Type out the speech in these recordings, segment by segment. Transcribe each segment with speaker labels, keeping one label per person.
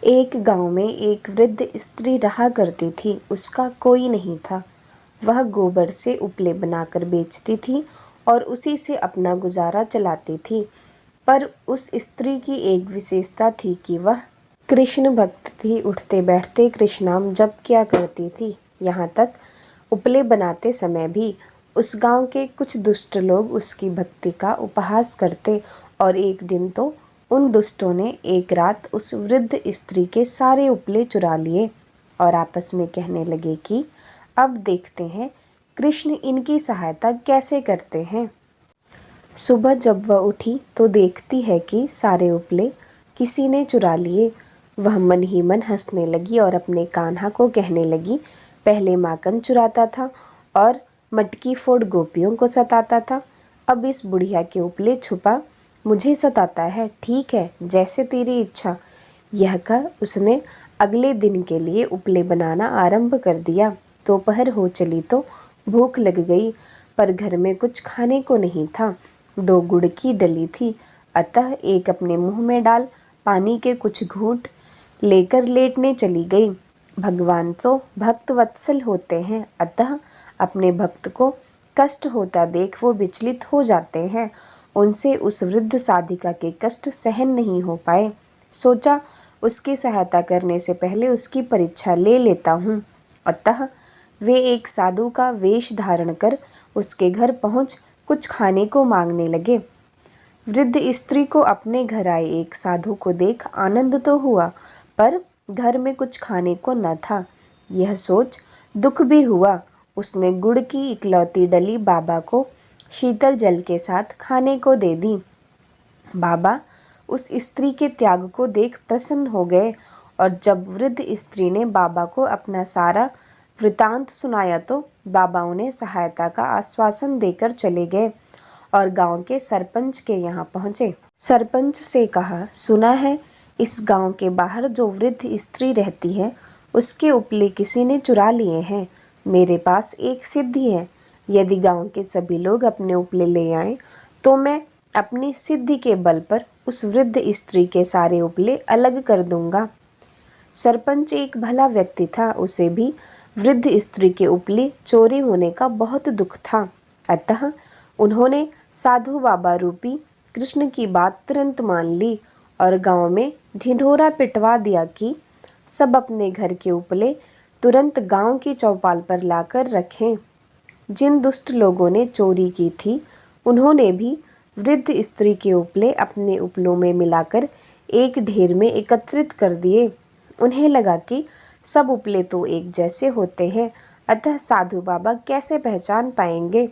Speaker 1: एक गांव में एक वृद्ध स्त्री रहा करती थी। उसका कोई नहीं था। वह गोबर से उपले बनाकर बेचती थी और उसी से अपना गुजारा चलाती थी। पर उस स्त्री की एक विशेषता थी कि वह कृष्ण भक्त थी। उठते बैठते कृष्ण नाम जप किया करती थी। यहाँ तक उपले बनाते समय भी उस गांव के कुछ दुष्ट लोग उसकी भक्ति का उपहास करते और एक दिन तो उन दुष्टों ने एक रात उस वृद्ध स्त्री के सारे उपले चुरा लिए और आपस में कहने लगे कि अब देखते हैं कृष्ण इनकी सहायता कैसे करते हैं। सुबह जब वह उठी तो देखती है कि सारे उपले किसी ने चुरा लिए। वह मन ही मन हंसने लगी और अपने कान्हा को कहने लगी, पहले माखन चुराता था और मटकी फोड़ गोपियों को सताता था, अब इस बुढ़िया के उपले छुपा मुझे सताता है। ठीक है, जैसे तेरी इच्छा। यह कह उसने अगले दिन के लिए उपले बनाना आरंभ कर दिया। दोपहर हो चली तो भूख लग गई, पर घर में कुछ खाने को नहीं था। 2 गुड़ की डली थी, अतः एक अपने मुंह में डाल पानी के कुछ घूंट लेकर लेटने चली गई। भगवान तो भक्त वत्सल होते हैं, अतः अपने भक्त को कष्ट होता देख वो विचलित हो जाते हैं। उनसे उस वृद्ध साधिका के कष्ट सहन नहीं हो पाए। सोचा उसकी सहायता करने से पहले उसकी परीक्षा ले लेता हूँ। अतः वे एक साधु का वेश धारण कर उसके घर पहुँच कुछ खाने को मांगने लगे। वृद्ध स्त्री को अपने घर आए एक साधु को देख आनंद तो हुआ, पर घर में कुछ खाने को न था। यह सोच दुख भी हुआ। उसने गुड़ की इकलौती डली बाबा को शीतल जल के साथ खाने को दे दी। बाबा उस स्त्री के त्याग को देख प्रसन्न हो गए और जब वृद्ध स्त्री ने बाबा को अपना सारा वृतांत सुनाया तो बाबा उन्हें सहायता का आश्वासन देकर चले गए और गांव के सरपंच के यहाँ पहुँचे। सरपंच से कहा, सुना है इस गांव के बाहर जो वृद्ध स्त्री रहती है उसके उपले किसी ने चुरा लिए हैं। मेरे पास एक सिद्धि है, यदि गांव के सभी लोग अपने उपले ले आएं तो मैं अपनी सिद्धि के बल पर उस वृद्ध स्त्री के सारे उपले अलग कर दूंगा। सरपंच एक भला व्यक्ति था, उसे भी वृद्ध स्त्री के उपले चोरी होने का बहुत दुख था। अतः उन्होंने साधु बाबा रूपी कृष्ण की बात तुरंत मान ली और गांव में ढिंढोरा पिटवा दिया कि सब अपने घर के उपले तुरंत गांव की चौपाल पर लाकर रखें। जिन दुष्ट लोगों ने चोरी की थी उन्होंने भी वृद्ध स्त्री के उपले अपने उपलों में मिलाकर एक ढेर में एकत्रित कर दिए। उन्हें लगा कि सब उपले तो एक जैसे होते हैं, अतः साधु बाबा कैसे पहचान पाएंगे।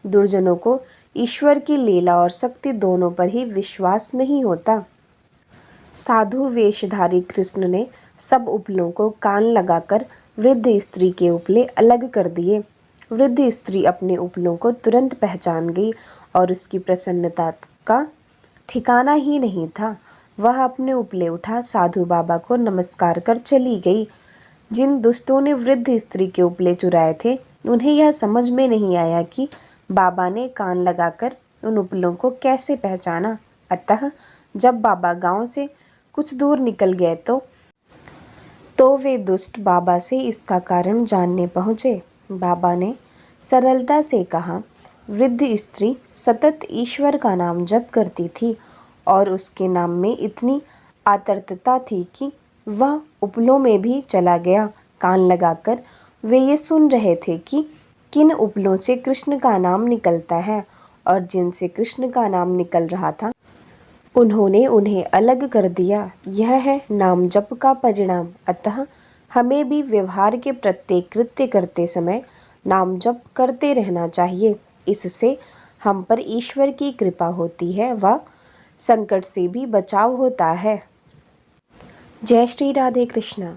Speaker 1: दुर्जनों को ईश्वर की लीला और शक्ति दोनों पर ही विश्वास नहीं होता। साधु वेशधारी कृष्ण ने सब उपलों को कान लगाकर वृद्ध स्त्री के उपले अलग कर दिए। वृद्ध स्त्री अपने उपलों को तुरंत पहचान गई और उसकी प्रसन्नता का ठिकाना ही नहीं था। वह अपने उपले उठा साधु बाबा को नमस्कार कर चली गई। जिन दुष्टों ने वृद्ध स्त्री के उपले चुराए थे उन्हें यह समझ में नहीं आया कि बाबा ने कान लगाकर उन उपलों को कैसे पहचाना। अतः जब बाबा गांव से कुछ दूर निकल गए तो वे दुष्ट बाबा से इसका कारण जानने पहुँचे। बाबा ने सरलता से कहा, वृद्ध स्त्री सतत ईश्वर का नाम जप करती थी और उसके नाम में इतनी आर्तता थी कि वह उपलों में भी चला गया। कान लगाकर वे ये सुन रहे थे कि किन उपलों से कृष्ण का नाम निकलता है और जिनसे कृष्ण का नाम निकल रहा था उन्होंने उन्हें अलग कर दिया। यह है नाम जप का परिणाम। अतः हमें भी व्यवहार के प्रत्येक कृत्य करते समय नाम जप करते रहना चाहिए। इससे हम पर ईश्वर की कृपा होती है व संकट से भी बचाव होता है। जय श्री राधे कृष्ण।